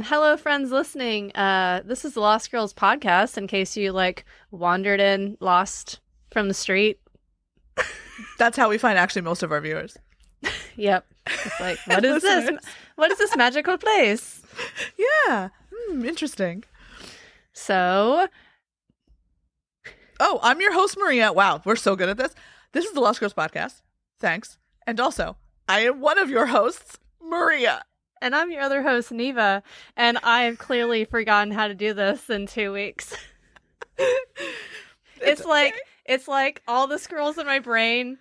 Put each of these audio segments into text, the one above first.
And hello, friends listening. This is the Lost Girls podcast, in case you, wandered in lost from the street. That's how we find actually most of our viewers. Yep. It's like, what is this? What is this magical place? Yeah. Interesting. So... Oh, I'm your host, Maria. Wow, we're so good at this. This is the Lost Girls podcast. Thanks. And also, I am one of your hosts, Maria. And I'm your other host, Neva. And I have clearly forgotten how to do this in 2 weeks. It's like all the scrolls in my brain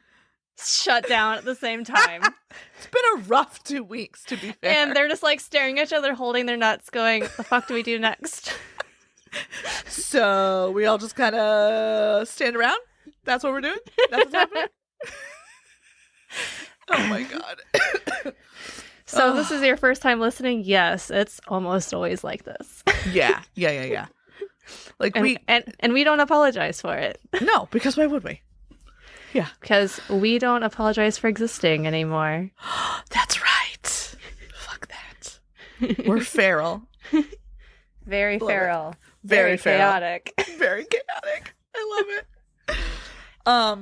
shut down at the same time. It's been a rough 2 weeks, to be fair. And they're just staring at each other, holding their nuts, going, "The fuck do we do next?" So we all just kind of stand around. That's what we're doing. That's what's happening. Oh my god. So this is your first time listening? Yes, it's almost always like this. Yeah. And we don't apologize for it. No, because why would we? Yeah. Because we don't apologize for existing anymore. That's right. Fuck that. We're feral. Very Love feral. It. Very chaotic. Very chaotic. I love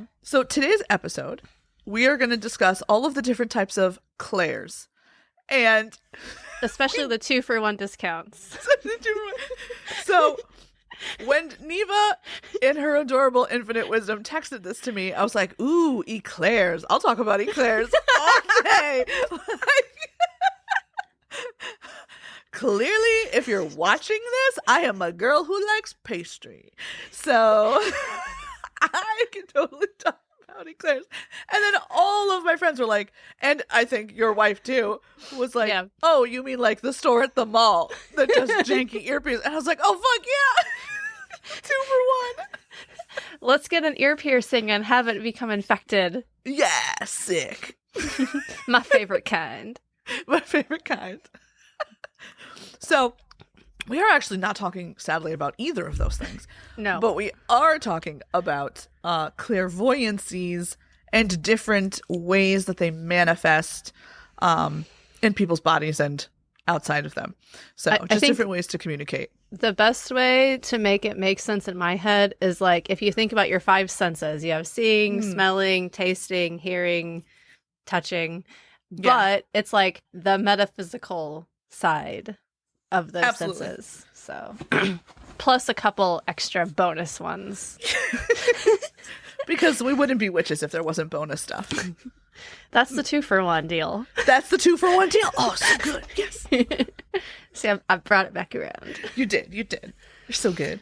it. So today's episode, we are going to discuss all of the different types of clairs. And especially the 2-for-1 discounts. So when Neva, in her adorable infinite wisdom, texted this to me, I was like, ooh, eclairs. I'll talk about eclairs all day. Clearly, if you're watching this, I am a girl who likes pastry. So I can totally talk about eclairs. And then all of my friends were like, and I think your wife too, was like, yeah. Oh, you mean like the store at the mall that does janky earpieces? And I was like, oh, fuck yeah. 2-for-1. Let's get an ear piercing and have it become infected. Yeah, sick. My favorite kind. My favorite kind. So, we are actually not talking, sadly, about either of those things. No. But we are talking about clairvoyancies and different ways that they manifest in people's bodies and outside of them. So, just different ways to communicate. The best way to make it make sense in my head is if you think about your 5 senses, you have seeing, smelling, tasting, hearing, touching. But it's the metaphysical side of those senses. So plus a couple extra bonus ones. Because we wouldn't be witches if there wasn't bonus stuff. That's the 2-for-1 deal. That's the 2-for-1 deal. Oh, so good. Yes. See, I brought it back around. You did. You're so good.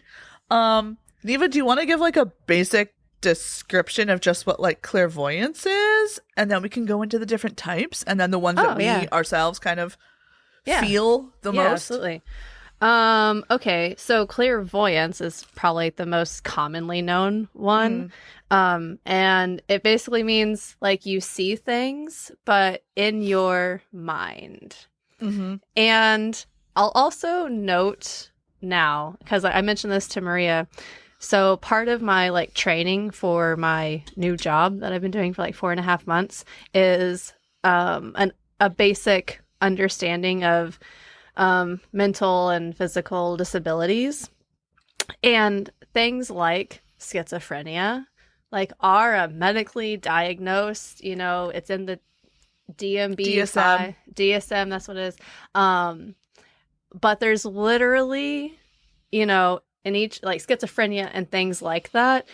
Neva, do you want to give a basic description of just what clairvoyance is, and then we can go into the different types, and then the ones that we ourselves kind of feel the most? Absolutely. Okay, so clairvoyance is probably the most commonly known one. And it basically means you see things, but in your mind. And I'll also note now, because I mentioned this to Maria, so part of my training for my new job that I've been doing for 4.5 months is a basic understanding of mental and physical disabilities, and things like schizophrenia are a medically diagnosed, it's in the DSM, that's what it is. But there's literally, in each schizophrenia and things like that,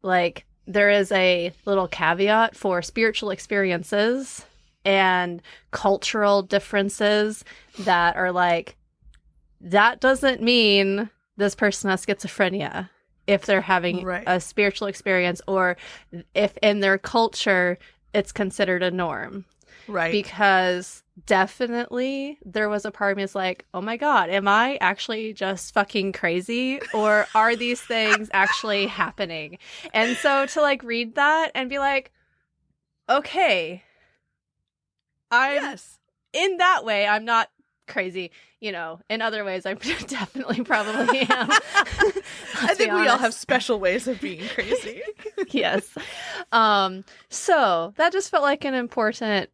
there is a little caveat for spiritual experiences and cultural differences that are that doesn't mean this person has schizophrenia if they're having a spiritual experience, or if in their culture it's considered a norm. Right. Because definitely there was a part of me that's oh my God, am I actually just fucking crazy? Or are these things actually happening? And so to read that and be okay, in that way, I'm not crazy. In other ways, I definitely probably am. I think we all have special ways of being crazy. Yes. So that just felt like an important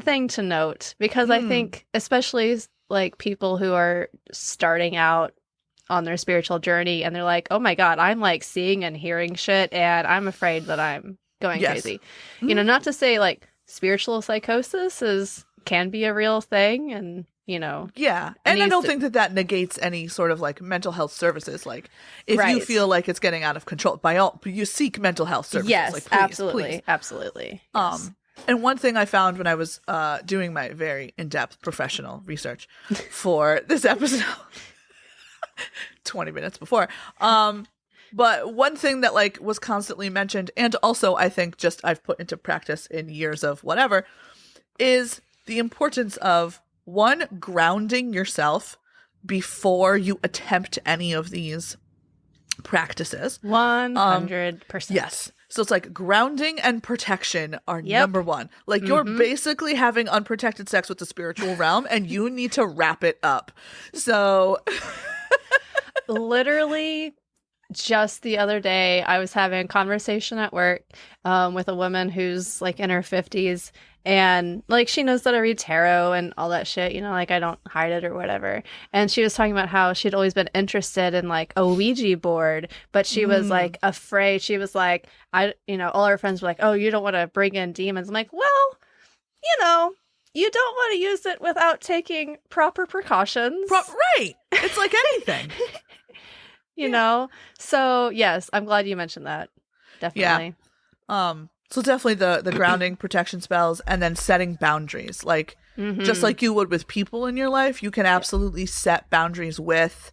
thing to note, because I think, especially like people who are starting out on their spiritual journey and they're like, oh my God, I'm like seeing and hearing shit and I'm afraid that I'm going crazy. You know, not to say like spiritual psychosis can be a real thing and, you know. Yeah. And I don't think that negates any sort of like mental health services. Like if you feel like it's getting out of control, by all, you seek mental health services. Yes, like, please, absolutely. Please. Absolutely. Yes. And one thing I found when I was doing my very in-depth professional research for this episode 20 minutes before. But one thing that like was constantly mentioned, and also I think just I've put into practice in years of whatever, is the importance of one, grounding yourself before you attempt any of these practices. 100%. Yes. So it's like grounding and protection are number one. Like you're basically having unprotected sex with the spiritual realm and you need to wrap it up. So literally just the other day, I was having a conversation at work with a woman who's like in her 50s and like she knows that I read tarot and all that shit, you know, like I don't hide it or whatever. And she was talking about how she'd always been interested in like a Ouija board, but she was like afraid. She was like, all her friends were like, oh, you don't want to bring in demons. I'm like, well, you know, you don't want to use it without taking proper precautions. Right. It's like anything. You know? So, yes, I'm glad you mentioned that. Definitely. Yeah. So definitely the grounding protection spells and then setting boundaries. Like just like you would with people in your life, you can absolutely set boundaries with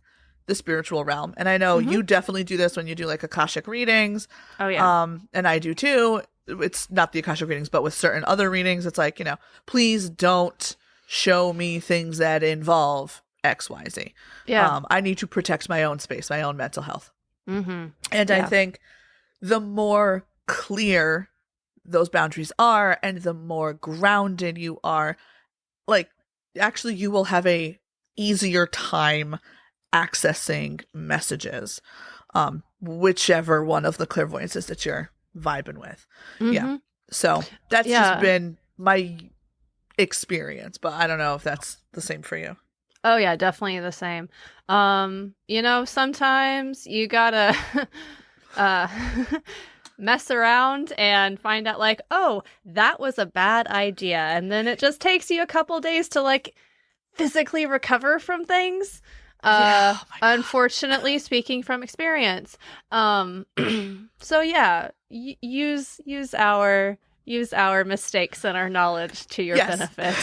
the spiritual realm. And I know you definitely do this when you do like Akashic readings. Oh yeah. And I do too. It's not the Akashic readings, but with certain other readings, it's like, you know, please don't show me things that involve XYZ. Yeah. I need to protect my own space, my own mental health. And I think the more clear those boundaries are and the more grounded you are, like actually you will have a easier time accessing messages, whichever one of the clairvoyances that you're vibing with. Yeah. So that's just been my experience, but I don't know if that's the same for you. Oh yeah, definitely the same. You know, sometimes you gotta mess around and find out like, oh, that was a bad idea. And then it just takes you a couple days to like physically recover from things. Unfortunately, speaking from experience. So yeah, use our mistakes and our knowledge to your benefit.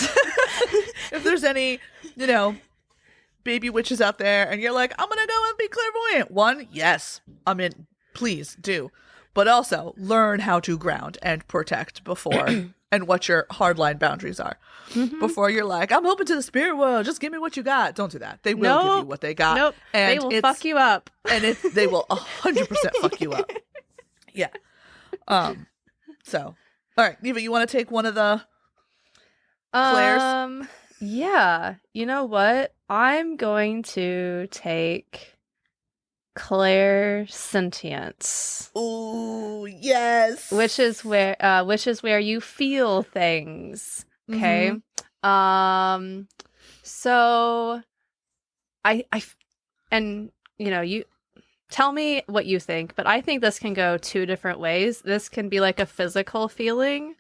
If there's any, you know, baby witches out there and you're like, I'm gonna go and be clairvoyant. One, yes, I'm in. Please do. But also learn how to ground and protect before and what your hardline boundaries are. Before you're like, I'm open to the spirit world. Just give me what you got. Don't do that. They will give you what they got. Nope. And they will fuck you up. And they will 100% fuck you up. Yeah. So, all right, Neva, you want to take one of the clairs? Yeah. You know what? I'm going to take clairsentience. Ooh, yes. Which is where you feel things. Okay. So I and you know, you tell me what you think, but I think this can go two different ways. This can be like a physical feeling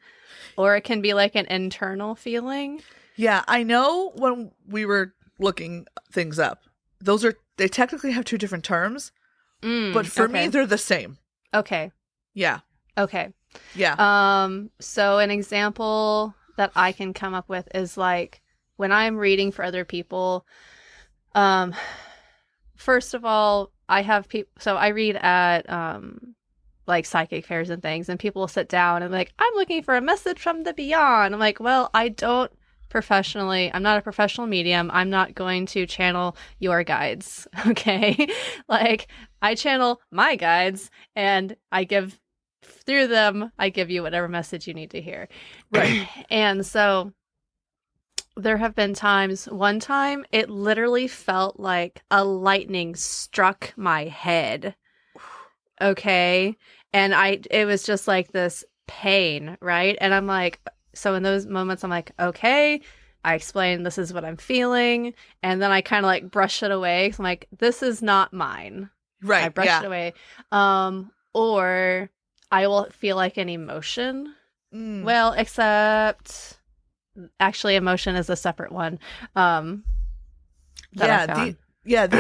or it can be like an internal feeling. Yeah, I know when we were looking things up, they technically have two different terms, but for me, they're the same. Okay. Yeah. Okay. Yeah. So an example that I can come up with is like when I'm reading for other people, first of all, I have people, so I read at, like psychic fairs and things, and people will sit down and like, I'm looking for a message from the beyond. I'm like, well, I'm not a professional medium. I'm not going to channel your guides. Okay. Like I channel my guides and through them, I give you whatever message you need to hear. Right. And so there have been times, one time it literally felt like a lightning struck my head. Okay. And it was just like this pain, right? And I'm like, so in those moments, I'm like, okay, I explain this is what I'm feeling, and then I kind of like brush it away. So I'm like, this is not mine. Right. I brush it away. Or I will feel like an emotion. Well, except actually emotion is a separate one. The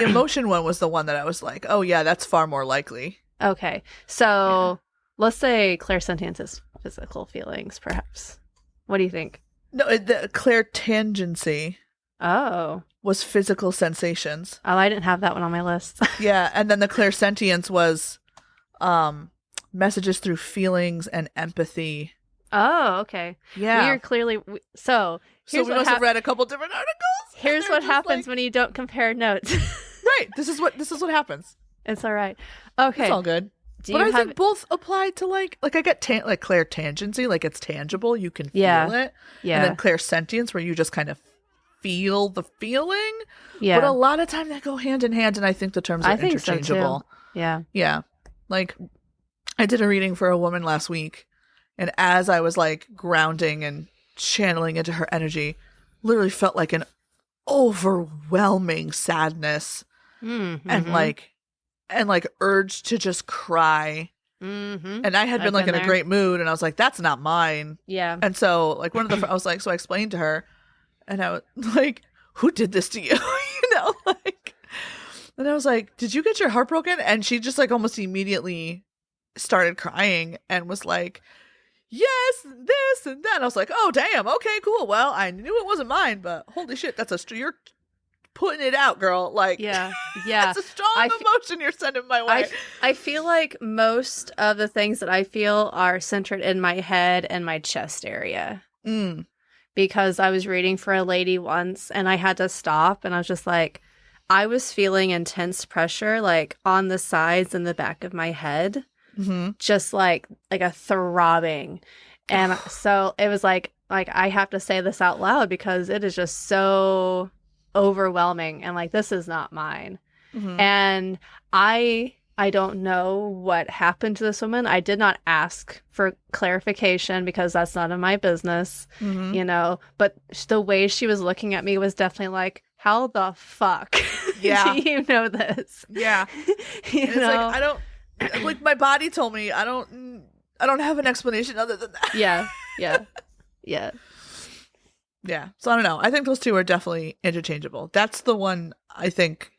emotion one was the one that I was like, oh yeah, that's far more likely. Okay. So let's say clairsentience is physical feelings, perhaps. What do you think? No, the clairtangency was physical sensations. Oh, I didn't have that one on my list. Yeah, and then the clairsentience was messages through feelings and empathy. Oh, okay. Yeah. We are clearly... So we must have read a couple different articles. Here's what happens when you don't compare notes. Right. This is what happens. It's all right. Okay. It's all good. But I think both apply to like I get clairtangency, like it's tangible, you can feel it. Yeah. And then clairsentience, where you just kind of feel the feeling. Yeah. But a lot of time they go hand in hand, and I think the terms are interchangeable. So too. Yeah. Yeah. Like I did a reading for a woman last week, and as I was like grounding and channeling into her energy, literally felt like an overwhelming sadness and like urge to just cry. And I had been like in a great mood, and I was like, that's not mine. Yeah. And so like I was like, so I explained to her, and I was like, who did this to you? Like, and I was like, did you get your heart broken? And she just like almost immediately started crying and was like, yes, this and that. And I was like, oh damn, okay, cool. Well, I knew it wasn't mine, but holy shit, you're putting it out, girl. Like, yeah. It's a strong emotion you're sending my way. I feel like most of the things that I feel are centered in my head and my chest area. Because I was reading for a lady once, and I had to stop, and I was just like, I was feeling intense pressure, like on the sides and the back of my head, just like a throbbing. And so it was like I have to say this out loud because it is just so overwhelming, and like, this is not mine. And I don't know what happened to this woman. I did not ask for clarification because that's none of my business, but the way she was looking at me was definitely like, how the fuck do you know this? Yeah. It's like, I don't, like, my body told me I don't have an explanation other than that. Yeah. So I don't know. I think those two are definitely interchangeable. That's the one I think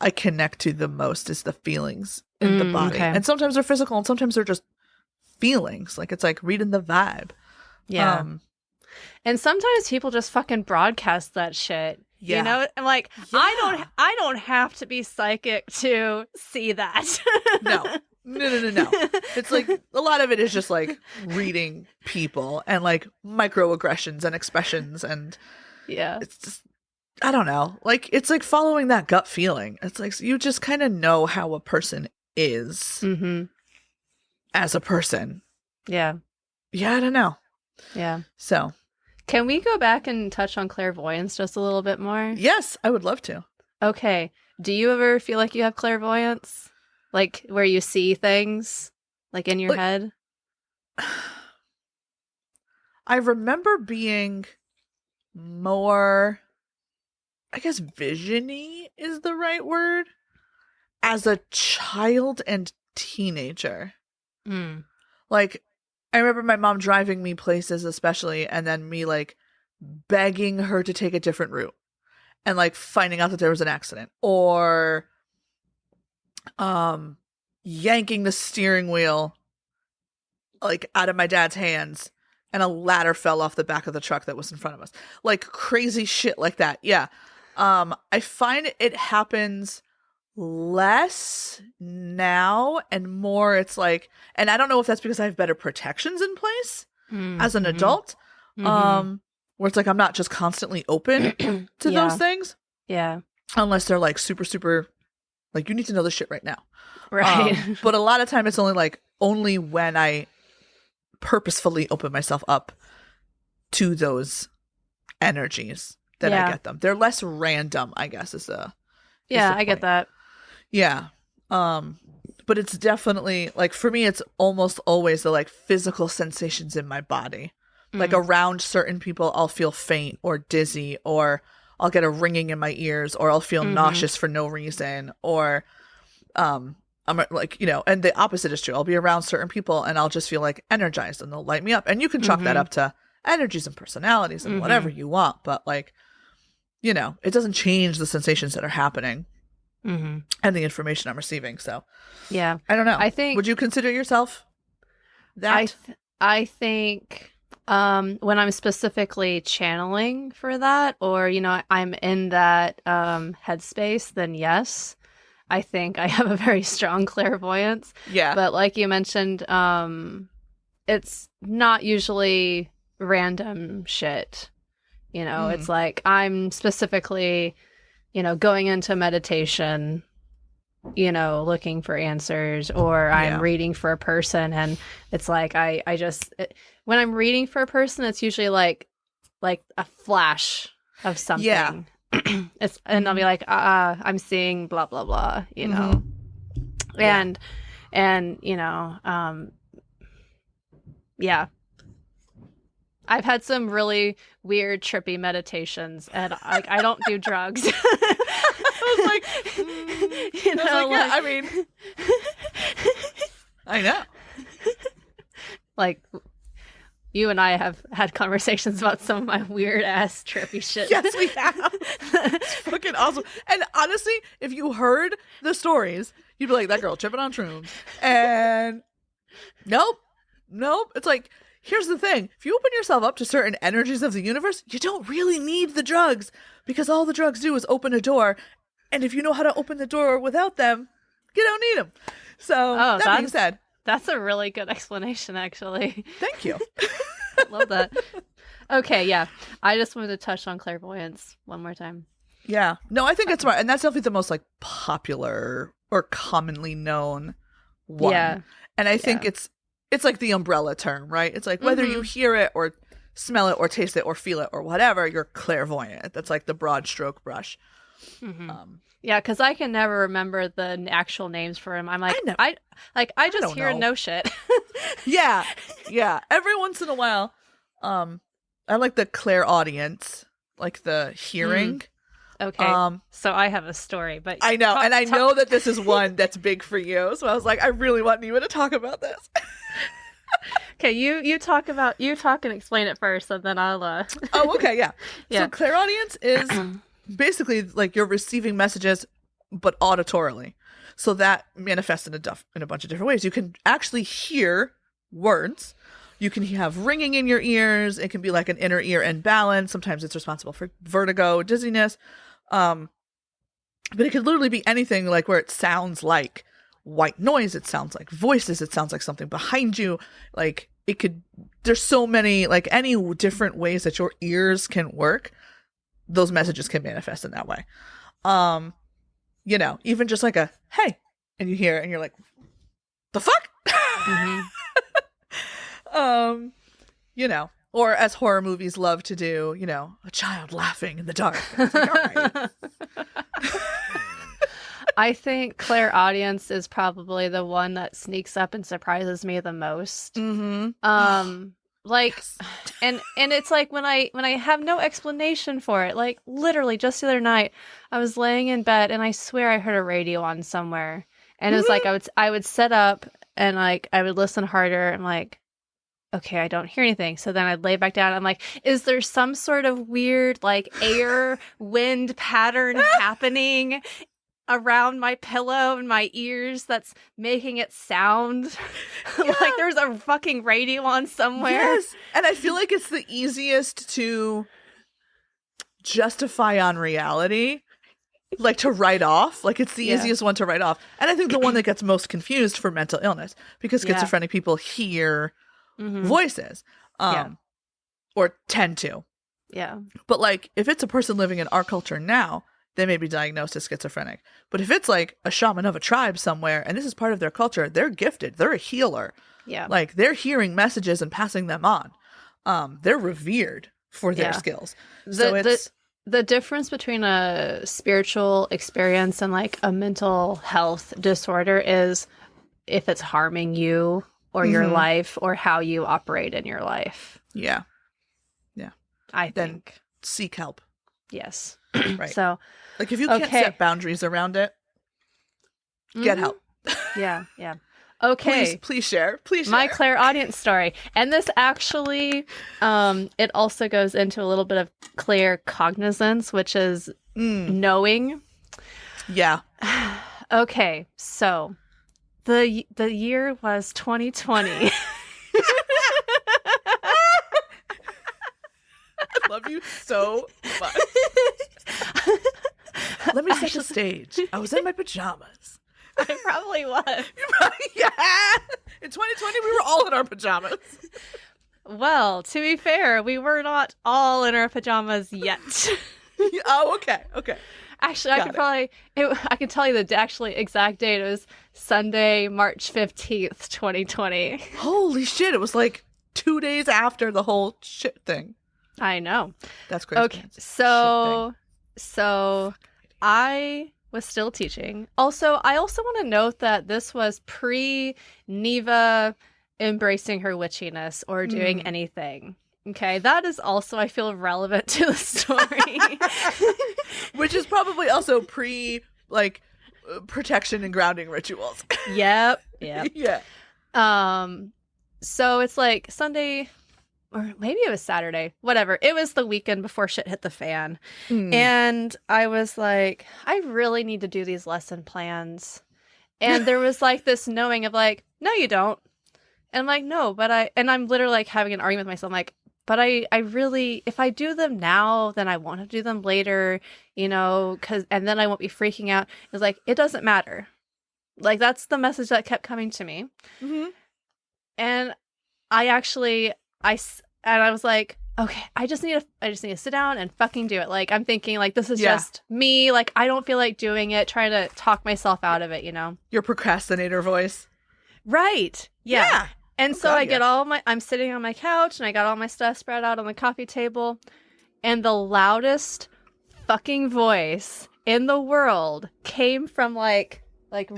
I connect to the most, is the feelings in the body. Okay. And sometimes they're physical, and sometimes they're just feelings. Like, it's like reading the vibe. Yeah. And sometimes people just fucking broadcast that shit. Yeah. I'm like, I don't have to be psychic to see that. No. It's like a lot of it is just like reading people and like microaggressions and expressions, and it's just, I don't know, like, it's like following that gut feeling. It's like you just kind of know how a person is as a person. I don't know. So can we go back and touch on clairvoyance just a little bit more? Yes, I would love to. Okay, do you ever feel like you have clairvoyance? Like, where you see things, like, in your head? I remember being more, I guess, vision-y is the right word, as a child and teenager. Like, I remember my mom driving me places, especially, and then me, like, begging her to take a different route, and, like, finding out that there was an accident, or yanking the steering wheel like out of my dad's hands, and a ladder fell off the back of the truck that was in front of us. Like, crazy shit like that. I find it happens less now, and more it's like, and I don't know if that's because I have better protections in place as an adult, where it's like I'm not just constantly open to those things, unless they're like super like, you need to know this shit right now. Right. But a lot of time it's only when I purposefully open myself up to those energies that I get them. They're less random, I guess, is the I get that. Yeah. But it's definitely, like, for me, it's almost always the, like, physical sensations in my body. Like around certain people, I'll feel faint or dizzy, or I'll get a ringing in my ears, or I'll feel nauseous for no reason, or I'm like, and the opposite is true. I'll be around certain people and I'll just feel like energized and they'll light me up. And you can chalk that up to energies and personalities and whatever you want, but like, it doesn't change the sensations that are happening and the information I'm receiving. So yeah, I don't know. I think, would you consider yourself that? I think when I'm specifically channeling for that, or I'm in that headspace, then yes, I think I have a very strong clairvoyance. Yeah. But like you mentioned, it's not usually random shit. It's like I'm specifically, going into meditation, looking for answers, or I'm reading for a person, and it's like when I'm reading for a person, it's usually like a flash of something. Yeah. And I'll be like, I'm seeing blah blah blah, and yeah. I've had some really weird, trippy meditations, and I don't do drugs. I was like, yeah, I mean, I know. Like, you and I have had conversations about some of my weird ass trippy shit. Yes, we have. It's fucking awesome. And honestly, if you heard the stories, you'd be like, that girl tripping on shrooms. And nope. It's like, here's the thing. If you open yourself up to certain energies of the universe, you don't really need the drugs, because all the drugs do is open a door. And if you know how to open the door without them, you don't need them. So that being said, that's a really good explanation, actually. Thank you. I love that. Okay, yeah. I just wanted to touch on clairvoyance one more time. Yeah. No, I think it's smart. And that's definitely the most like popular or commonly known one. Yeah. And I think it's like the umbrella term, right? It's like whether you hear it or smell it or taste it or feel it or whatever, you're clairvoyant. That's like the broad stroke brush. Yeah, because I can never remember the actual names for him. I'm like, I just hear no shit. Yeah. Every once in a while, I like the clairaudience, like the hearing. Okay. So I have a story, but I know, and I know that this is one that's big for you. So I was like, I really want Neva to talk about this. Okay, you talk and explain it first, and then I'll. Oh, okay, yeah. So clairaudience is basically like you're receiving messages, but auditorily. So that manifests in a bunch of different ways. You can actually hear words. You can have ringing in your ears. It can be like an inner ear imbalance. Sometimes it's responsible for vertigo, dizziness. But it could literally be anything, like where it sounds like white noise. It sounds like voices. It sounds like something behind you. Like there's so many, like any different ways that your ears can work. Those messages can manifest in that way. Even just like a, hey, and you hear it and you're like, the fuck? Or as horror movies love to do, a child laughing in the dark. It's like, all right. I think clairaudience is probably the one that sneaks up and surprises me the most. Yes. and it's like when I have no explanation for it, like literally just the other night, I was laying in bed and I swear I heard a radio on somewhere, and it was like I would sit up and like I would listen harder. I'm like, okay, I don't hear anything. So then I'd lay back down. I'm like, is there some sort of weird like air wind pattern happening around my pillow and my ears that's making it sound like there's a fucking radio on somewhere? Yes. And I feel like it's the easiest to justify on reality, like to write off. Like it's the easiest one to write off. And I think the one that gets most confused for mental illness, because schizophrenic people hear voices or tend to. Yeah. But like if it's a person living in our culture now, they may be diagnosed as schizophrenic. But if it's like a shaman of a tribe somewhere and this is part of their culture, they're gifted. They're a healer. Yeah. Like they're hearing messages and passing them on. They're revered for their skills. So it's the difference between a spiritual experience and like a mental health disorder is if it's harming you or your life or how you operate in your life. Yeah. I then think. seek help. Yes. Right. So, like if you can't set boundaries around it, get help. Yeah. Okay. Please share. Please share. My clairaudience story. And this actually, it also goes into a little bit of claircognizance, which is knowing. Yeah. Okay. So the year was 2020. I love you so much. Let me set the stage. I was in my pajamas. I probably was. Yeah. In 2020, we were all in our pajamas. Well, to be fair, we were not all in our pajamas yet. Oh, okay. Actually, I can tell you the actually exact date. It was Sunday, March 15th, 2020. Holy shit. It was like 2 days after the whole shit thing. I know. That's crazy. Okay, so I was still teaching. Also, I also want to note that this was pre-Neva embracing her witchiness or doing anything. Okay, that is also, I feel, relevant to the story. Which is probably also protection and grounding rituals. Yep. Yeah. So it's like Sunday, or maybe it was Saturday, whatever. It was the weekend before shit hit the fan. And I was like, I really need to do these lesson plans. And there was like this knowing of like, no, you don't. And I'm like, no, but I'm literally like having an argument with myself. I'm like, but I really, if I do them now, then I won't have to do them later, and then I won't be freaking out. It's like, it doesn't matter. Like, that's the message that kept coming to me. Mm-hmm. And I was like, okay, I just need to sit down and fucking do it. Like, I'm thinking like, this is just me. Like, I don't feel like doing it, trying to talk myself out of it, Your procrastinator voice. Right. Yeah. And so I get I'm sitting on my couch and I got all my stuff spread out on the coffee table, and the loudest fucking voice in the world came from like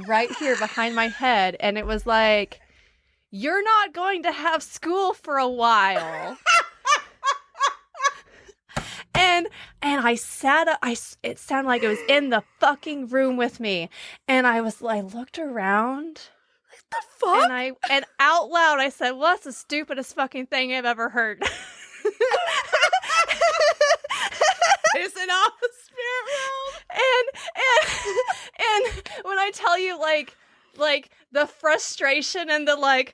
right here behind my head, and it was like, you're not going to have school for a while. And I sat up, it sounded like it was in the fucking room with me. And I looked around. The fuck? And out loud I said, well, that's the stupidest fucking thing I've ever heard. Is it all the spirit realm? And when I tell you like the frustration and the like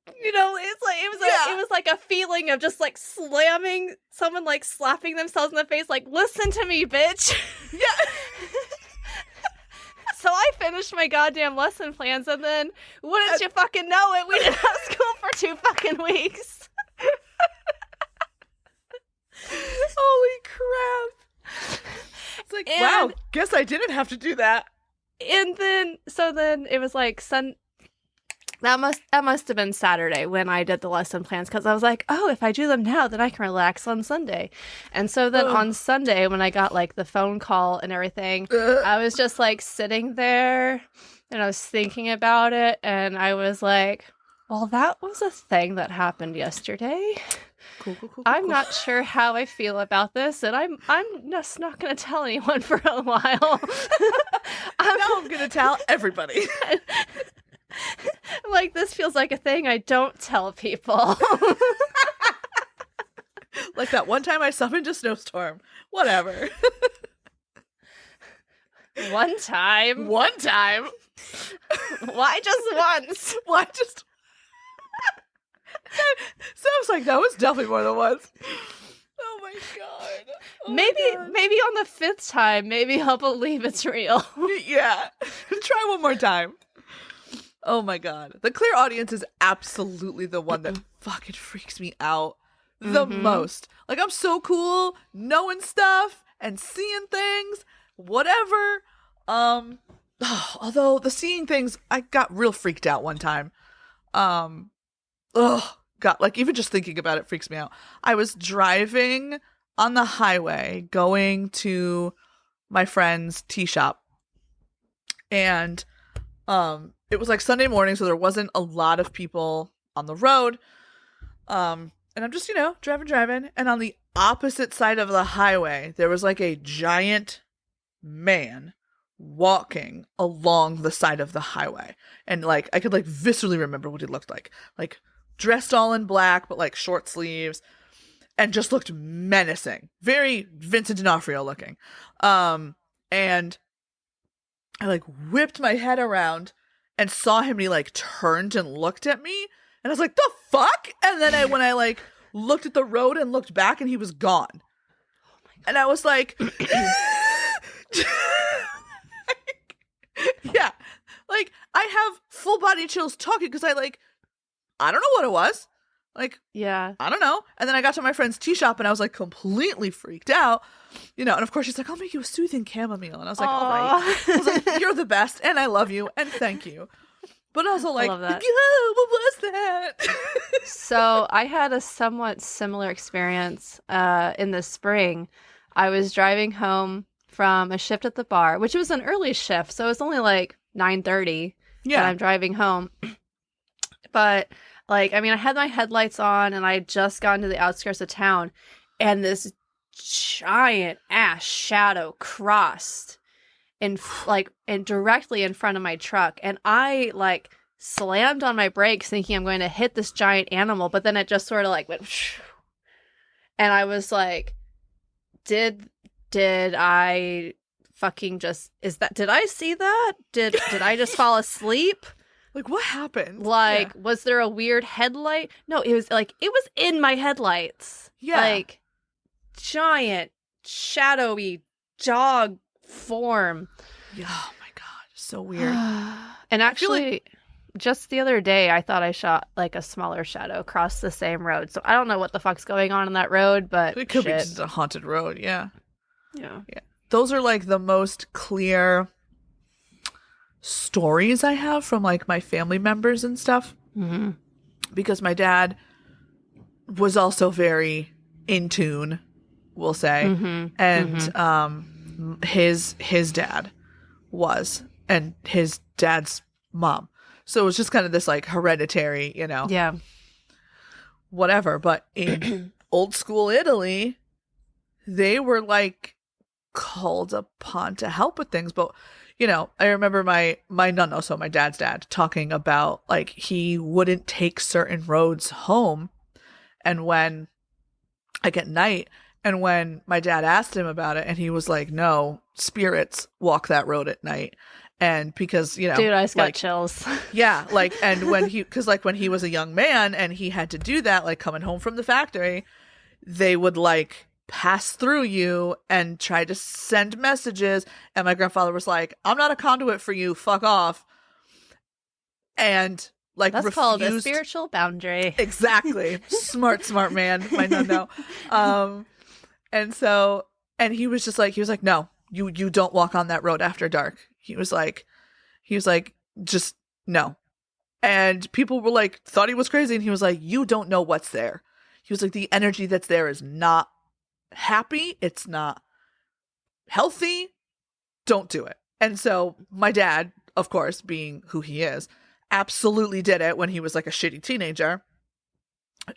it was like a feeling of just like slamming someone, like slapping themselves in the face, like, listen to me, bitch. Yeah. So I finished my goddamn lesson plans, and then, wouldn't you fucking know it, we didn't have school for 2 fucking weeks. Holy crap. It's like, wow, guess I didn't have to do that. And then it was like that must have been Saturday when I did the lesson plans, because I was like, oh, if I do them now, then I can relax on Sunday. And so then on Sunday, when I got like the phone call and everything, I was just like sitting there and I was thinking about it, and I was like, well, that was a thing that happened yesterday. Cool. I'm not sure how I feel about this, and I'm just not going to tell anyone for a while. I'm going to tell everybody. Like, this feels like a thing I don't tell people. Like that one time I summoned a snowstorm. Whatever. One time. Why just once? Why just... So I was like, that was definitely more than once. Oh my god. Maybe on the 5th time, maybe I'll believe it's real. Yeah. Try one more time. Oh my god. The clairaudience is absolutely the one that fucking freaks me out the most. Like, I'm so cool knowing stuff and seeing things, whatever. Although the seeing things, I got real freaked out one time. God, like, even just thinking about it freaks me out. I was driving on the highway going to my friend's tea shop, and it was like Sunday morning, so there wasn't a lot of people on the road. And I'm just, driving. And on the opposite side of the highway, there was like a giant man walking along the side of the highway. And like, I could like viscerally remember what he looked like. Like dressed all in black, but like short sleeves, and just looked menacing. Very Vincent D'Onofrio looking. And I like whipped my head around and saw him, and he like turned and looked at me. And I was like, the fuck? And then when I like looked at the road and looked back, and he was gone. And I was like, yeah, like I have full body chills talking because I don't know what it was. Like, yeah, I don't know. And then I got to my friend's tea shop and I was like completely freaked out, and of course she's like, I'll make you a soothing chamomile. And I was like, all right. I was like, you're the best and I love you and thank you. But also like, what was that? So I had a somewhat similar experience in the spring. I was driving home from a shift at the bar, which was an early shift, so it was only like 9:30 when I'm driving home. But like, I mean, I had my headlights on and I had just gotten to the outskirts of town, and this giant ass shadow crossed and directly in front of my truck, and I like slammed on my brakes thinking I'm going to hit this giant animal, but then it just sort of like went and I was like, did I fucking just did I see that? Did I just fall asleep? Like, what happened? Like, was there a weird headlight? No, it was in my headlights. Yeah. Like, giant, shadowy dog form. Yeah. Oh my God. So weird. And actually, just the other day, I thought I shot like a smaller shadow across the same road. So I don't know what the fuck's going on that road, but it could be just a haunted road. Yeah. Yeah. Those are like the most clear stories I have from like my family members and stuff. Mm-hmm. Because my dad was also very in tune, we'll say. Mm-hmm. And his dad was, and his dad's mom. So it was just kind of this like hereditary, Yeah. whatever. But in old school Italy, they were like called upon to help with things. But I remember my nonno, so my dad's dad, talking about like he wouldn't take certain roads home, and when at night, and when my dad asked him about it, and he was like, no, spirits walk that road at night. And because dude, I just got chills. Yeah, like, and when he was a young man and he had to do that, like coming home from the factory, they would like pass through you and try to send messages, and my grandfather was like, I'm not a conduit for you, fuck off. And like, that's called a spiritual boundary. Exactly. smart man, my nonno. And he was like, no, you don't walk on that road after dark. He was like just no. And people were like, thought he was crazy, and he was like, you don't know what's there. He was like, the energy that's there is not happy, it's not healthy, don't do it. And so my dad, of course, being who he is, absolutely did it when he was like a shitty teenager,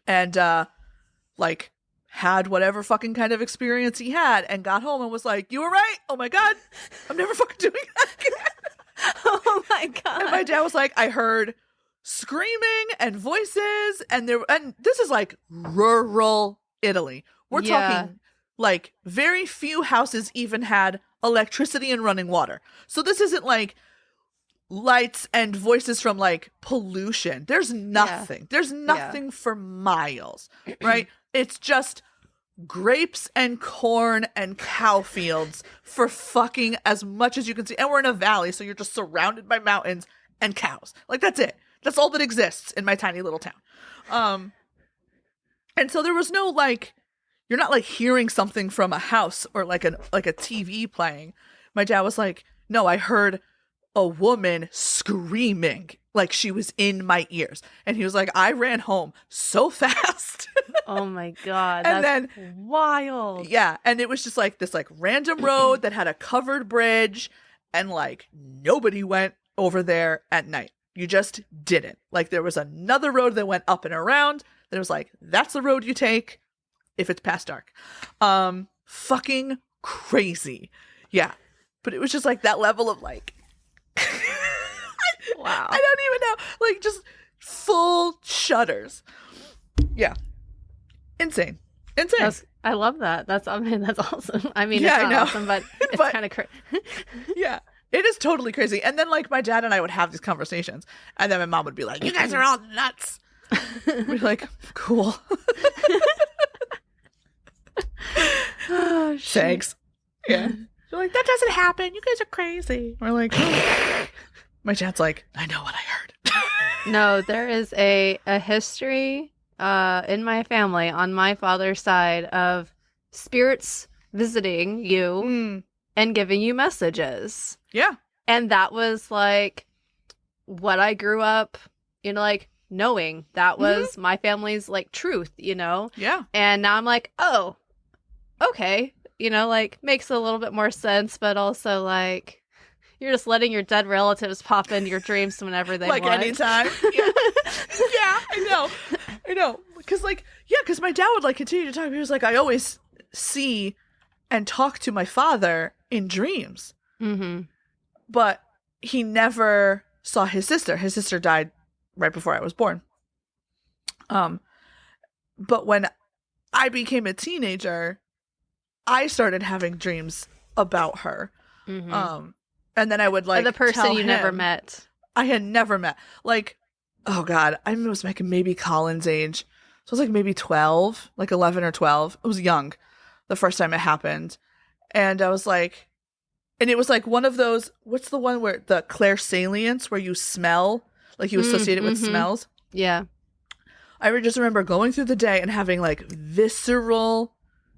and like had whatever fucking kind of experience he had, and got home and was like, you were right, oh my God, I'm never fucking doing that again. Oh my God. And my dad was like, I heard screaming and voices, and this is like rural Italy. We're talking like very few houses even had electricity and running water. So this isn't like lights and voices from like pollution. There's nothing. Yeah. There's nothing for miles, right? It's just grapes and corn and cow fields for fucking as much as you can see. And we're in a valley, so you're just surrounded by mountains and cows. Like, that's it. That's all that exists in my tiny little town. And so there was no like, you're not like hearing something from a house or like a TV playing. My dad was like, no, I heard a woman screaming like she was in my ears. And he was like, I ran home so fast. Oh my God. And that's wild. Yeah. And it was just like this like random road that had a covered bridge, and like nobody went over there at night. You just didn't. Like, there was another road that went up and around that it was like, that's the road you take if it's past dark. Fucking crazy. Yeah. But it was just like that level of like, Wow. I don't even know. Like just full shudders. Yeah. Insane. I love that. That's awesome. I mean, Yeah, it's I not know. awesome, but it's But- kind of crazy. Yeah. It is totally crazy. And then like my dad and I would have these conversations, and then my mom would be like, you guys are all nuts. We'd be like, cool. Oh, shit. Thanks. Yeah. They're like, that doesn't happen. You guys are crazy. We're like, my dad's like, I know what I heard. No, there is a history in my family on my father's side of spirits visiting you and giving you messages. Yeah. And that was like what I grew up, like knowing that was my family's like truth, Yeah. And now I'm like, oh, okay, like makes a little bit more sense, but also like you're just letting your dead relatives pop into your dreams whenever they like want. anytime. Yeah. Yeah, I know. Because my dad would like continue to talk. He was like, I always see and talk to my father in dreams. Mm-hmm. But he never saw his sister. His sister died right before I was born. But when I became a teenager, I started having dreams about her. Mm-hmm. And then I would like the person tell you him, never met. I had never met. Like, oh God, I was like maybe Colin's age. So I was like maybe 12, like 11 or 12. I was young the first time it happened. And I was like, and it was like one of those, what's the one where the clairsalience where you smell, like you associate it with smells? Yeah. I just remember going through the day and having like visceral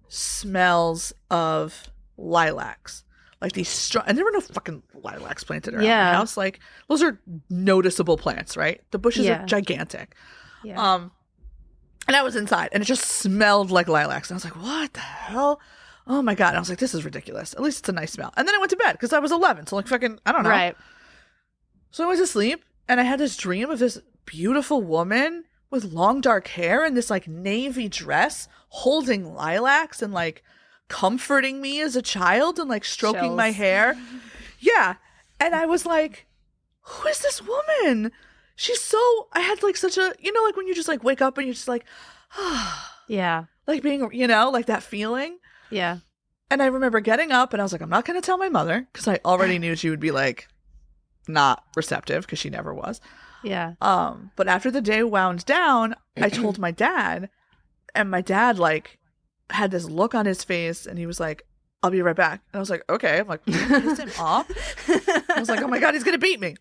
smells of lilacs. Like these strong, and there were no fucking lilacs planted around my house. Like those are noticeable plants, right? The bushes are gigantic. Yeah. And I was inside and it just smelled like lilacs. And I was like, what the hell? Oh my God. And I was like, this is ridiculous. At least it's a nice smell. And then I went to bed because I was 11. So like fucking, I don't know. Right. So I went to sleep and I had this dream of this beautiful woman with long dark hair and this like navy dress holding lilacs and like comforting me as a child and like stroking my hair. Yeah. And I was like, who is this woman? She's so, I had like such a, like when you just like wake up and you're just like, yeah. like being, like that feeling. Yeah. And I remember getting up and I was like, I'm not going to tell my mother because I already knew she would be like not receptive because she never was. Yeah. But after the day wound down, I told my dad, and my dad like had this look on his face and he was like, I'll be right back. And I was like, okay. I'm like, piss him off. I was like, oh my God, he's going to beat me.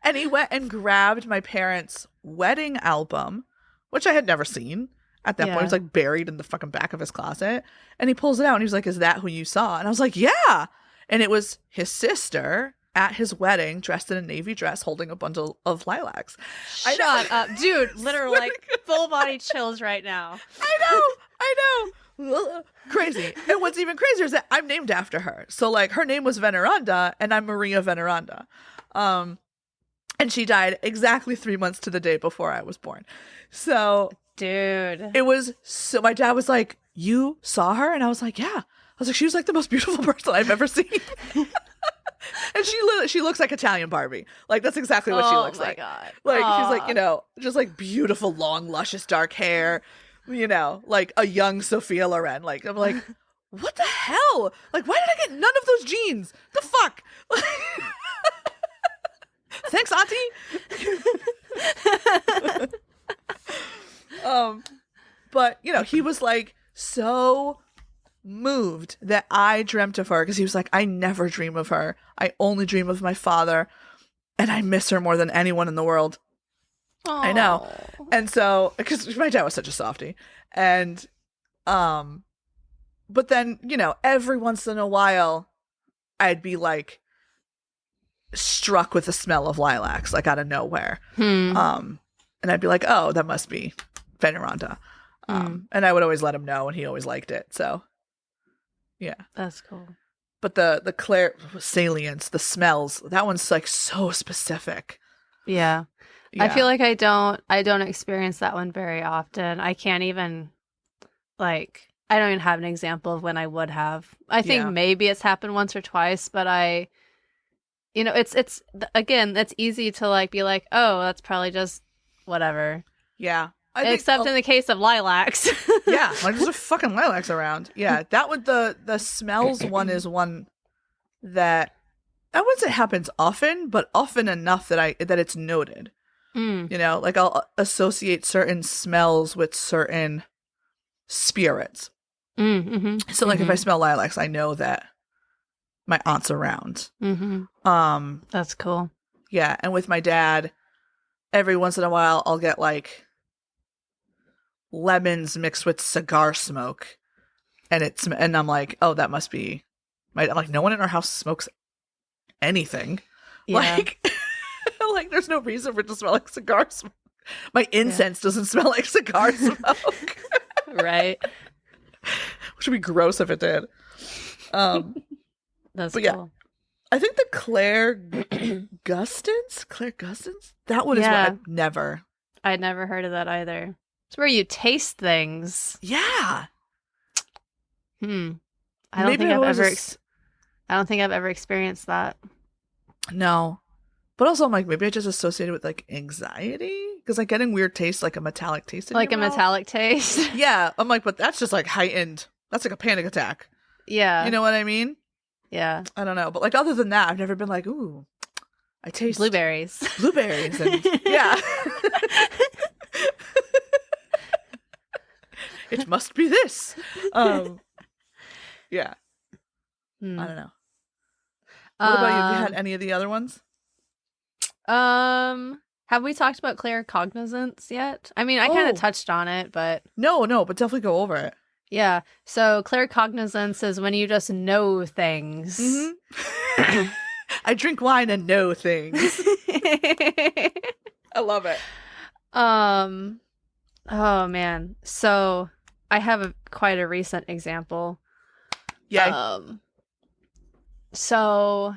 And he went and grabbed my parents' wedding album, which I had never seen at that point. It was like buried in the fucking back of his closet. And he pulls it out and he was like, is that who you saw? And I was like, yeah. And it was his sister at his wedding dressed in a navy dress holding a bundle of lilacs. Shut up. Dude, literally like full body chills right now. I know. Crazy. And what's even crazier is that I'm named after her. So like her name was Veneranda and I'm Maria Veneranda. And she died exactly 3 months to the day before I was born. So dude, it was so, my dad was like, you saw her? And I was like, yeah. I was like, she was like the most beautiful person I've ever seen. And she looks like Italian Barbie. Like that's exactly what she looks like. God. Like she's like, just like beautiful, long, luscious, dark hair, like a young Sophia Loren. Like I'm like, what the hell? Like, why did I get none of those genes? The fuck? Thanks, Auntie. But he was like so moved that I dreamt of her because he was like, I never dream of her. I only dream of my father, and I miss her more than anyone in the world. Aww. I know. And so, because my dad was such a softie, and but then every once in a while, I'd be like struck with the smell of lilacs, like out of nowhere. And I'd be like, oh, that must be Veneranda. And I would always let him know, and he always liked it. So, yeah, that's cool. But the clairsalience, the smells, that one's like so specific. Yeah. I feel like I don't experience that one very often. I can't even, like, I don't even have an example of when I would have. I think maybe it's happened once or twice, but it's again, it's easy to like be like, oh, that's probably just whatever. Yeah. Except in the case of lilacs. Yeah, like there's a fucking lilacs around. Yeah, that would the smells one is one that I wouldn't say happens often, but often enough that it's noted. You know, like I'll associate certain smells with certain spirits. So like if I smell lilacs, I know that my aunt's around. That's cool. Yeah, and with my dad, every once in a while I'll get like lemons mixed with cigar smoke, and I'm like, oh, that must be I'm like, no one in our house smokes anything. Like like there's no reason for it to smell like cigar smoke. My incense doesn't smell like cigar smoke. Right. Which would be gross if it did. That's cool. Yeah, I think the Claire Gustins, that one is what I'd never heard of that either. It's where you taste things. Yeah. I don't think I've ever experienced that. No. But also I'm like, maybe I just associate it with like anxiety, because like getting weird taste, like a metallic taste in like your a mouth. Metallic taste. Yeah, I'm like, but that's just like heightened. That's like a panic attack. Yeah. You know what I mean? Yeah. I don't know, but like other than that, I've never been like, ooh, I taste blueberries and yeah. It must be this. Yeah. I don't know. What about you? Have you had any of the other ones? Have we talked about claircognizance yet? I mean, I kind of touched on it, but no, but definitely go over it. Yeah. So claircognizance is when you just know things. I drink wine and know things. I love it. Oh man. So I have quite a recent example. Yeah. So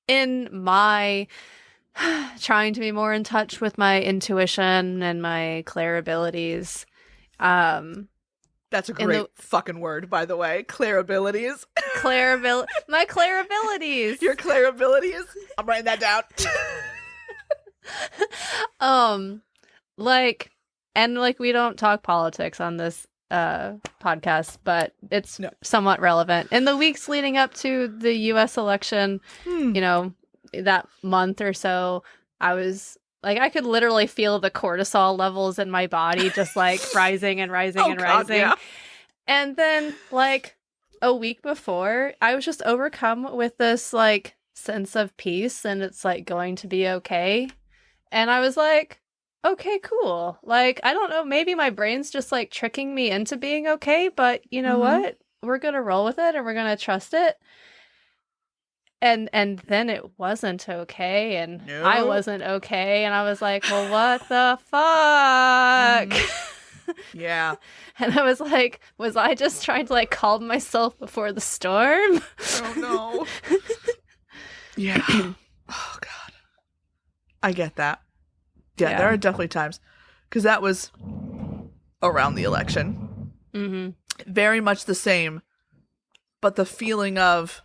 in my trying to be more in touch with my intuition and my clairabilities, that's a great fucking word, by the way. Clairabilities. My clairabilities. Your clairabilities. I'm writing that down. We don't talk politics on this podcast, but it's somewhat relevant. In the weeks leading up to the U.S. election, that month or so, I was like, I could literally feel the cortisol levels in my body just like rising and rising and rising. Yeah. And then like a week before, I was just overcome with this like sense of peace, and it's like going to be okay. And I was like, okay, cool. Like, I don't know, maybe my brain's just like tricking me into being okay, but you know what? We're going to roll with it and we're going to trust it. And then it wasn't okay, and I wasn't okay, and I was like, well, what the fuck? Yeah. And I was like, was I just trying to like calm myself before the storm? Oh no. Yeah. Oh god. I get that. Yeah, there are definitely times, because that was around the election. Very much the same, but the feeling of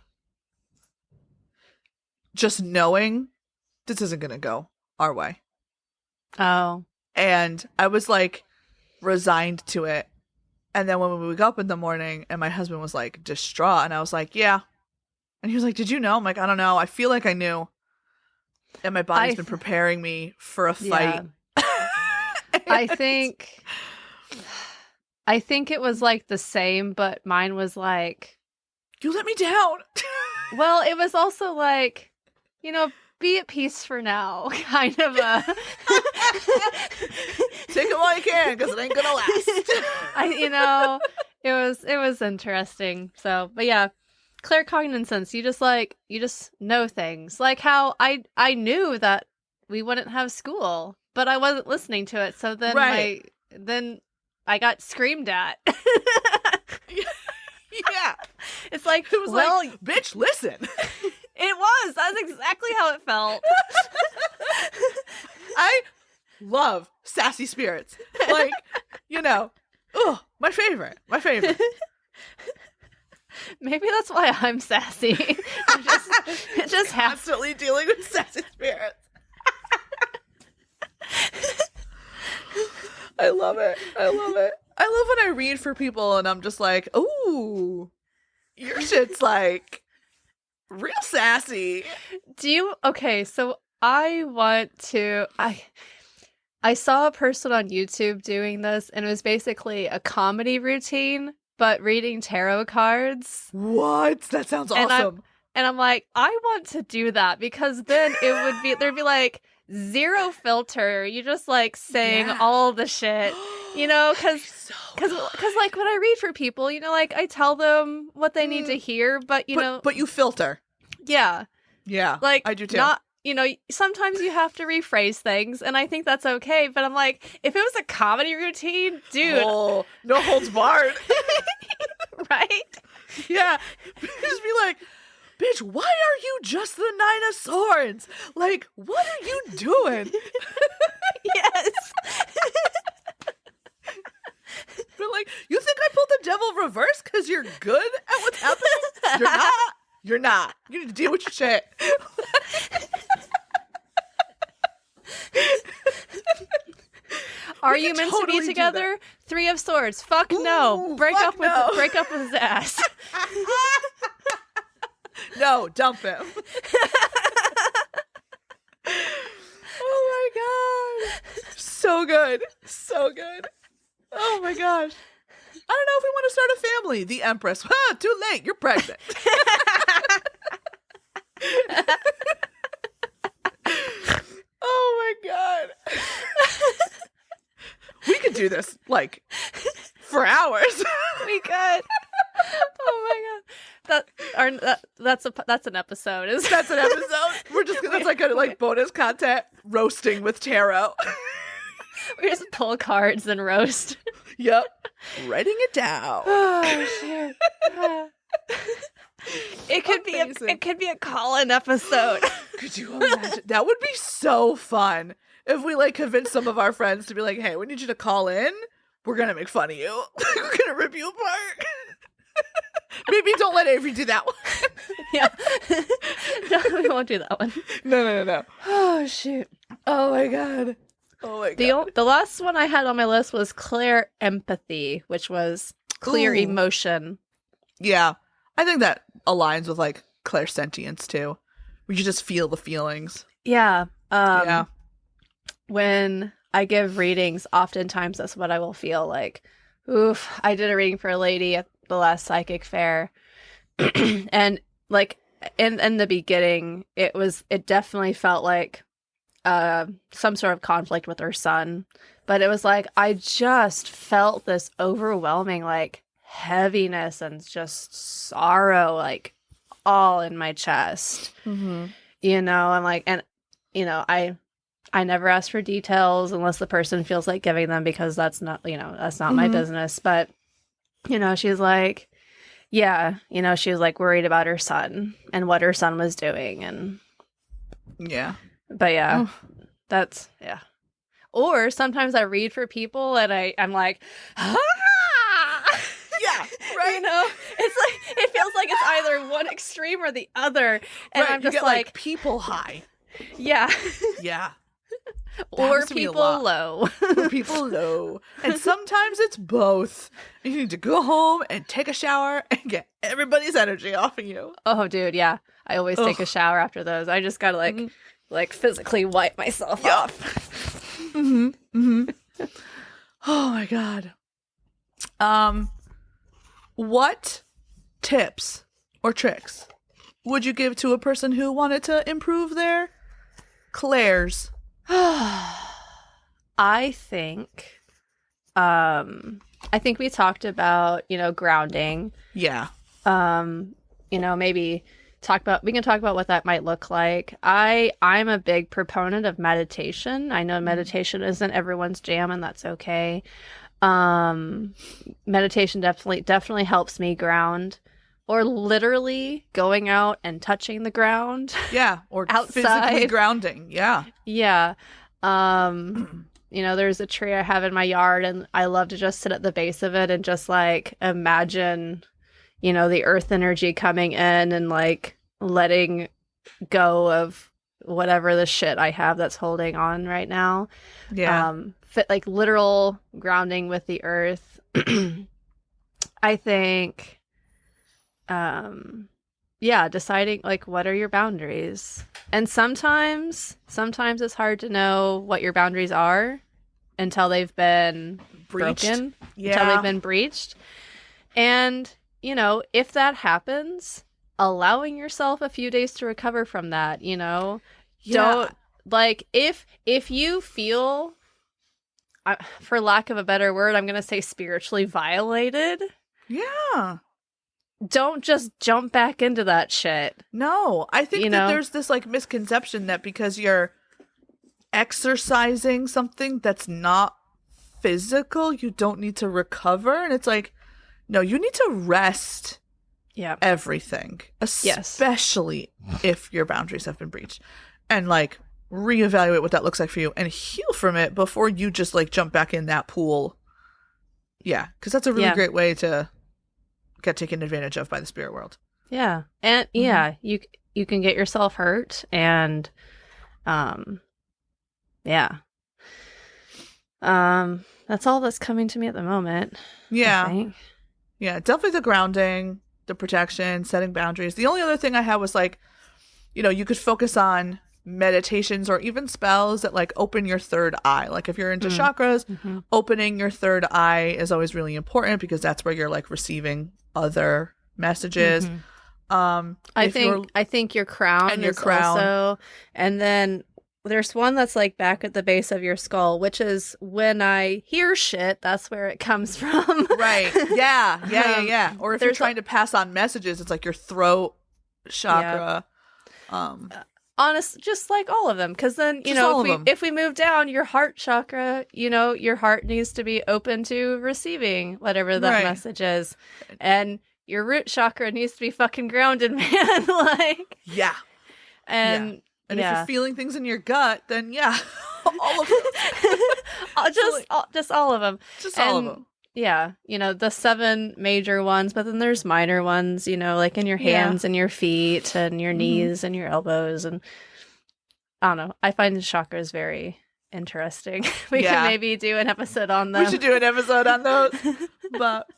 just knowing this isn't going to go our way. Oh. And I was like resigned to it. And then when we woke up in the morning and my husband was like distraught, and I was like, yeah. And he was like, did you know? I'm like, I don't know. I feel like I knew. And my body's been preparing me for a fight. Yeah. I think it was like the same, but mine was like, you let me down. Well, it was also like, be at peace for now, kind of a take it while you can, because it ain't gonna last. It was interesting. So, but yeah, claircognizance, you just know things. Like how I knew that we wouldn't have school, but I wasn't listening to it. So then then I got screamed at. Yeah. It's like, it was like, bitch, listen. It was. That's exactly how it felt. love sassy spirits. Like, you know, oh, my favorite. Maybe that's why I'm sassy. It just constantly dealing with sassy spirits. I love it. I love when I read for people and I'm just like, ooh, your shit's like real sassy. Okay, so I saw a person on YouTube doing this, and it was basically a comedy routine, but reading tarot cards. What? That sounds awesome. And I'm like, I want to do that, because then there'd be like zero filter. You just like saying all the shit, you know, because like when I read for people, you know, like I tell them what they need to hear, but you filter. Yeah. Like I do too. Not, you know, sometimes you have to rephrase things, and I think that's okay. But I'm like, if it was a comedy routine, dude, no holds barred, right? Yeah, just be like, bitch, why are you just the 9 of Swords? Like, what are you doing? Yes. But like, you think I pulled the devil reverse because you're good at what's happening? You're not. You're not. You need to deal with your shit. Are you meant to be together? 3 of Swords. Fuck no. Break up with his ass. No, dump him. Oh my god. So good. Oh my gosh. I don't know if we want to start a family. The Empress. Too late. You're pregnant. Oh my god. We could do this like for hours. We could. Oh my god. That's an episode. That's an episode. We're just that's like a bonus content, roasting with tarot. We just pull cards and roast. Yep. Writing it down. Oh shit. It could be a call-in episode. Could you imagine? That would be so fun if we like convinced some of our friends to be like, "Hey, we need you to call in. We're gonna make fun of you. We're gonna rip you apart." Maybe don't let Avery do that one. Yeah. No, we won't do that one. No. Oh shoot. Oh my god. The last one I had on my list was clear empathy, which was clear emotion. Yeah. I think that aligns with like clairsentience too. We can just feel the feelings. Yeah. When I give readings, oftentimes that's what I will feel like. Oof. I did a reading for a lady at the last psychic fair. And like in the beginning, it definitely felt like some sort of conflict with her son. But it was like I just felt this overwhelming like heaviness and just sorrow like all in my chest. Mm-hmm. You know, I'm like, and you know, I never ask for details unless the person feels like giving them, because that's not my business. But you know, she's like, yeah, you know, she was like worried about her son and what her son was doing, and but that's Or sometimes I read for people and I'm like, ah! Yeah, right. You know, it's like it feels like it's either one extreme or the other, and right. I'm just you get, like people high. Yeah. Yeah. Or people low. Or people low. And sometimes it's both. You need to go home and take a shower and get everybody's energy off of you. Oh, dude, yeah. I always take a shower after those. I just gotta like physically wipe myself off. Mm-hmm. Mm-hmm. Oh my god. What tips or tricks would you give to a person who wanted to improve their clairs? I think we talked about, you know, grounding. Yeah. You know, maybe we can talk about what that might look like. I'm a big proponent of meditation. I know meditation isn't everyone's jam, and that's okay. Meditation definitely helps me ground, or literally going out and touching the ground. Yeah, or outside. Physically grounding. Yeah. Yeah. there's a tree I have in my yard, and I love to just sit at the base of it and just like imagine, the earth energy coming in and like letting go of whatever the shit I have that's holding on right now. Yeah. Fit like literal grounding with the earth. I think, deciding like what are your boundaries, and sometimes it's hard to know what your boundaries are until they've been broken, until they've been breached, and if that happens, allowing yourself a few days to recover from that. Don't like if you feel, for lack of a better word, I'm gonna say spiritually violated. Yeah. Don't just jump back into that shit. No, I think that there's this like misconception that because you're exercising something that's not physical, you don't need to recover. And it's like, no, you need to rest everything, especially if your boundaries have been breached, and like reevaluate what that looks like for you and heal from it before you just like jump back in that pool. Yeah, because that's a really great way to get taken advantage of by the spirit world. Yeah. And you can get yourself hurt, and that's all that's coming to me at the moment. Yeah. Yeah, definitely the grounding, the protection, setting boundaries. The only other thing I had was like, you could focus on meditations or even spells that like open your third eye. Like if you're into chakras, opening your third eye is always really important because that's where you're like receiving other messages. I think your crown and also, and then there's one that's like back at the base of your skull, which is when I hear shit, that's where it comes from. Right. Yeah. Or if you're trying to pass on messages, it's like your throat chakra. Honest, just like all of them, because then if we move down, your heart chakra, your heart needs to be open to receiving whatever that message is, and your root chakra needs to be fucking grounded, man. Like and if you're feeling things in your gut, then all of them, just all of them. Yeah, the 7 major ones, but then there's minor ones, like in your hands and your feet and your knees and your elbows. And I don't know. I find the chakras very interesting. We can maybe do an episode on them. We should do an episode on those. But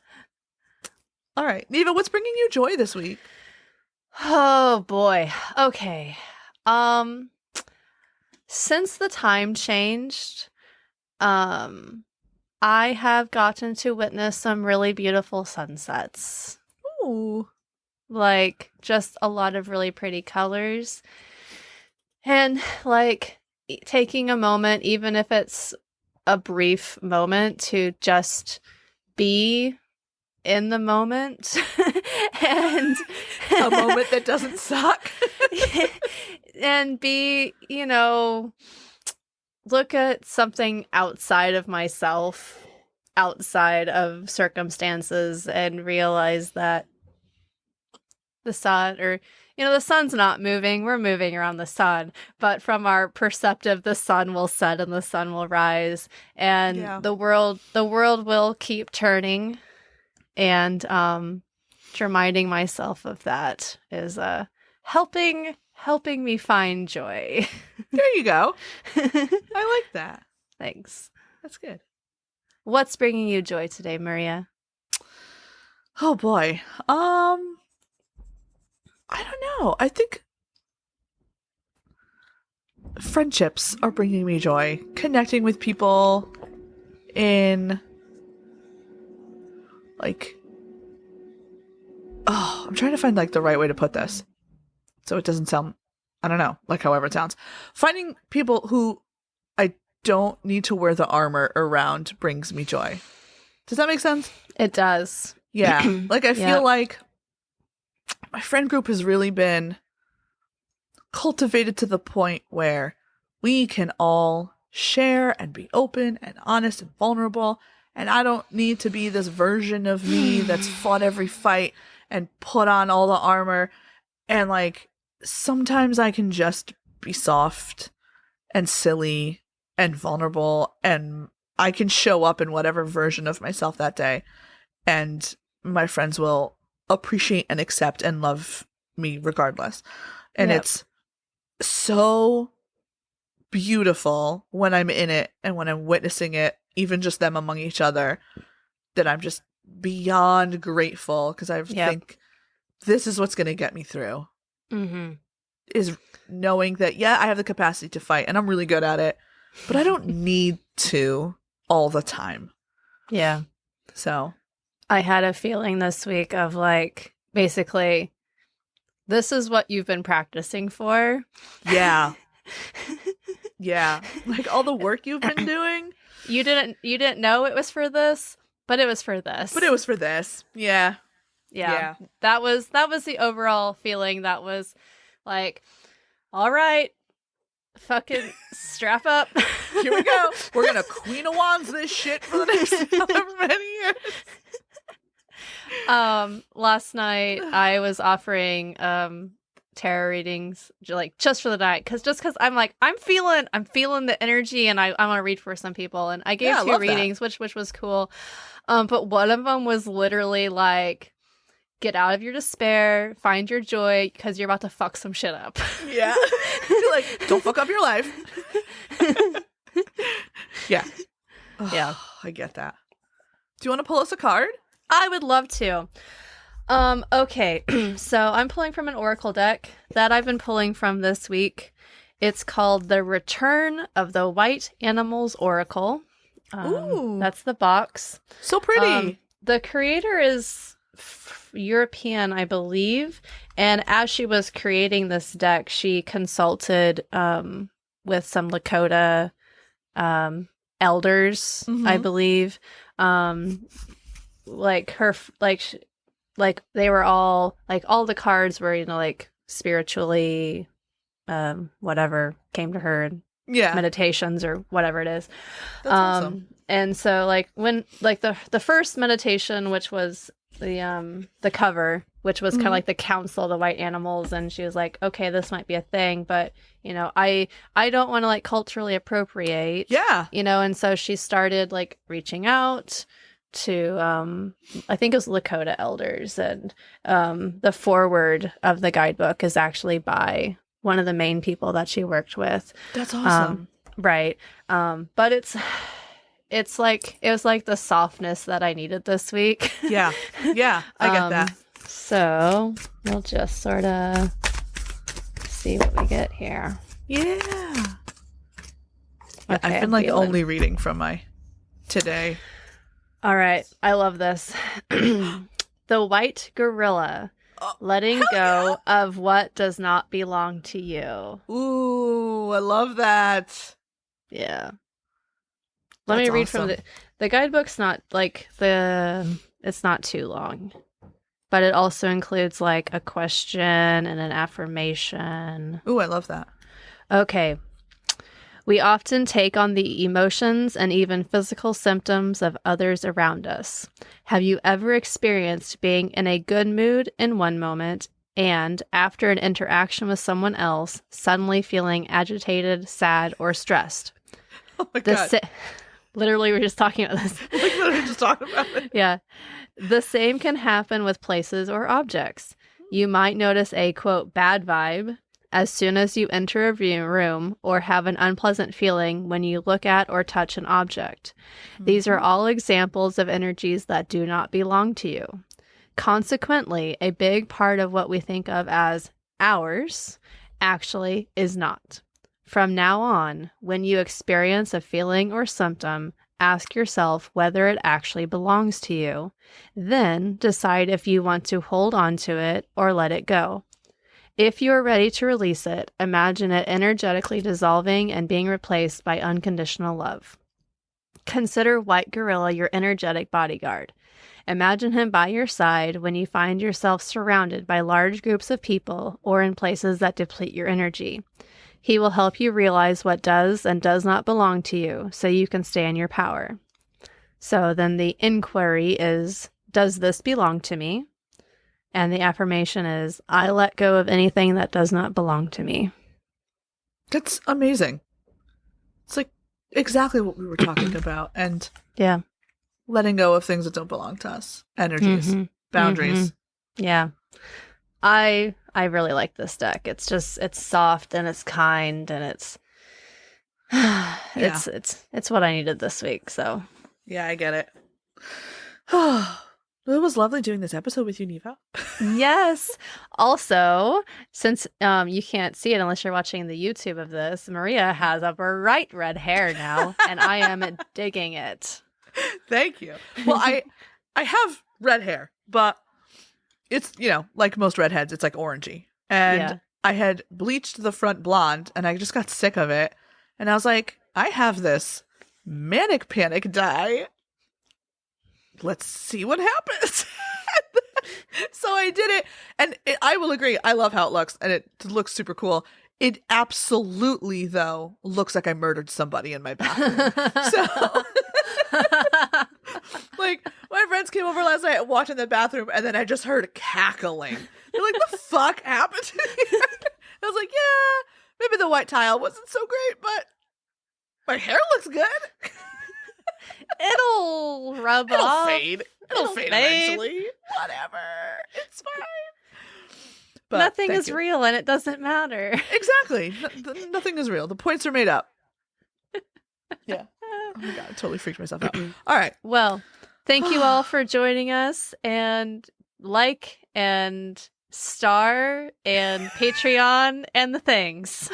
all right, Neva, what's bringing you joy this week? Oh boy. Okay. Since the time changed, I have gotten to witness some really beautiful sunsets. Ooh. Like, just a lot of really pretty colors. And, like, taking a moment, even if it's a brief moment, to just be in the moment. And a moment that doesn't suck. And be, look at something outside of myself, outside of circumstances, and realize that the sun, or the sun's not moving, we're moving around the sun, but from our perspective, the sun will set and the sun will rise, and the world will keep turning. And reminding myself of that is helping me find joy. There you go. I like that. Thanks. That's good. What's bringing you joy today, Maria? Oh boy. I don't know. I think friendships are bringing me joy. Connecting with people in like, I'm trying to find like the right way to put this so it doesn't sound, I don't know, like however it sounds. Finding people who I don't need to wear the armor around brings me joy. Does that make sense? It does. Yeah. Like I feel like my friend group has really been cultivated to the point where we can all share and be open and honest and vulnerable. And I don't need to be this version of me that's fought every fight and put on all the armor. And like, sometimes I can just be soft and silly and vulnerable, and I can show up in whatever version of myself that day, and my friends will appreciate and accept and love me regardless. And it's so beautiful when I'm in it and when I'm witnessing it, even just them among each other, that I'm just beyond grateful, because I think this is what's going to get me through. Mm-hmm. Is knowing that, I have the capacity to fight and I'm really good at it, but I don't need to all the time. Yeah. So I had a feeling this week of like, basically, this is what you've been practicing for. Yeah. Yeah. Like all the work you've been doing. You didn't know it was for this, but it was for this. But it was for this. Yeah. Yeah. That was the overall feeling. That was like, all right, fucking strap up. Here we go. We're going to Queen of Wands this shit for the next however many years. Last night I was offering tarot readings like just for the night because I'm like I'm feeling the energy, and I want to read for some people, and I gave 2 readings, which was cool. But one of them was literally like, get out of your despair, find your joy, because you're about to fuck some shit up. Yeah. You're like, don't fuck up your life. Yeah. Yeah. I get that. Do you want to pull us a card? I would love to. Okay. So I'm pulling from an oracle deck that I've been pulling from this week. It's called The Return of the White Animals Oracle. Ooh. That's the box. So pretty. The creator is European, I believe, and as she was creating this deck, she consulted with some Lakota elders, I believe. Like her, like they were all like, all the cards were, like spiritually, whatever came to her in meditations or whatever it is. That's awesome. And so like when like the first meditation, which was the cover, which was kind of like the council of the white animals, and she was like, okay, this might be a thing, but I don't want to like culturally appropriate, and so she started like reaching out to I think it was Lakota elders, and the foreword of the guidebook is actually by one of the main people that she worked with. That's awesome. Right. But it's like, it was like the softness that I needed this week. Yeah. Yeah. I get that. So we'll just sort of see what we get here. Yeah. Okay, I've been like only reading from my today. All right. I love this. The white gorilla. Letting go of what does not belong to you. Ooh, I love that. Yeah. Let me read from the guidebook's not like it's not too long, but it also includes like a question and an affirmation. Ooh, I love that. Okay. We often take on the emotions and even physical symptoms of others around us. Have you ever experienced being in a good mood in one moment and, after an interaction with someone else, suddenly feeling agitated, sad, or stressed? Oh my God. Literally, we were just talking about this. Like, literally just talking about it. Yeah. The same can happen with places or objects. You might notice a, quote, bad vibe as soon as you enter a room, or have an unpleasant feeling when you look at or touch an object. These are all examples of energies that do not belong to you. Consequently, a big part of what we think of as ours actually is not. From now on, when you experience a feeling or symptom, ask yourself whether it actually belongs to you. Then decide if you want to hold on to it or let it go. If you are ready to release it, imagine it energetically dissolving and being replaced by unconditional love. Consider White Gorilla your energetic bodyguard. Imagine him by your side when you find yourself surrounded by large groups of people or in places that deplete your energy. He will help you realize what does and does not belong to you so you can stay in your power. So then the inquiry is, does this belong to me? And the affirmation is, I let go of anything that does not belong to me. That's amazing. It's like exactly what we were talking about. And Yeah. letting go of things that don't belong to us. Energies. Boundaries. Yeah. I really like this deck. It's soft and it's kind and it's it's what I needed this week, so. Yeah, I get it. It was lovely doing this episode with you, Neva. Yes. Also, since you can't see it unless you're watching the YouTube of this, Maria has a bright red hair now, and I am digging it. Thank you. Well, I have red hair, but it's, like most redheads, it's like orangey. And I had bleached the front blonde, and I just got sick of it. And I was like, I have this manic panic dye. Let's see what happens. So I did it, and I will agree, I love how it looks, and it looks super cool. It absolutely, though, looks like I murdered somebody in my bathroom. So, like, my friends came over last night watching the bathroom, and then I just heard cackling. They're like, the fuck happened to you? I was like, yeah, maybe the white tile wasn't so great, but my hair looks good. It'll rub It'll off. fade. It'll fade eventually. Whatever. It's fine. But nothing is real and it doesn't matter. Exactly. Nothing is real. The points are made up. Yeah. Oh my God. I totally freaked myself out. All right. Well, thank you all for joining us, and like and star and Patreon and the things.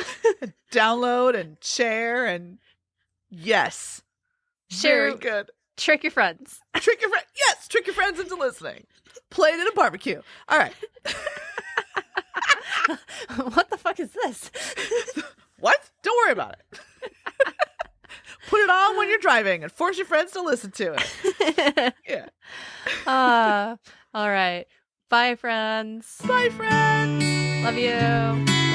Download and share and yes. Share. Very good. Trick your friends. Trick your friends. Yes. Trick your friends into listening. Play it at a barbecue. All right. What the fuck is this? What? Don't worry about it. Put it on when you're driving and force your friends to listen to it. Yeah. All right. Bye, friends. Bye, friends. Love you.